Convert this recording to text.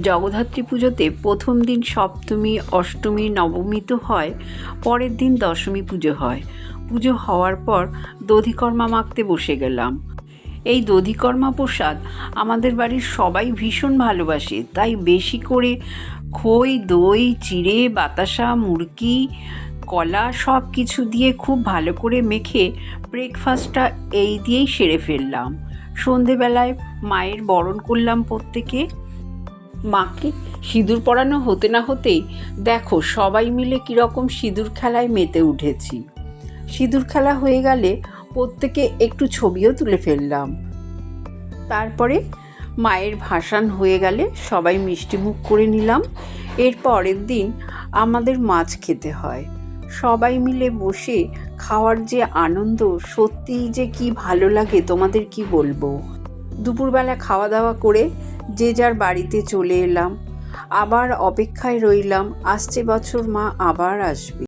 জগদ্ধাত্রী পুজোতে প্রথম দিন সপ্তমী, অষ্টমী, নবমী তো হয়, পরের দিন দশমী পুজো হয়। পুজো হওয়ার পর দধিকর্মা মাখতে বসে গেলাম। এই দধিকর্মা প্রসাদ আমাদের বাড়ির সবাই ভীষণ ভালোবাসে, তাই বেশি করে খই, দই, চিড়ে, বাতাসা, মুরকি, কলা সব কিছু দিয়ে খুব ভালো করে মেখে ব্রেকফাস্টটা এই দিয়েই সেরে ফেললাম। সন্ধেবেলায় মায়ের বরণ করলাম প্রত্যেকে। মাকে সিঁদুর পরানো হতে না হতেই দেখো সবাই মিলে কীরকম সিঁদুর খেলায় মেতে উঠেছি। সিঁদুর খেলা হয়ে গেলে প্রত্যেকে একটু ছবিও তুলে ফেললাম। তারপরে মায়ের ভাসান হয়ে গেলে সবাই মিষ্টিমুখ করে নিলাম। এর পরের দিন আমাদের মাছ খেতে হয়। সবাই মিলে বসে খাওয়ার যে আনন্দ, সত্যিই যে কি ভালো লাগে তোমাদের কি বলবো। দুপুরবেলা খাওয়া দাওয়া করে যে যার বাড়িতে চলে এলাম। আবার অপেক্ষায় রইলাম, আসছে বছর মা আবার আসবে।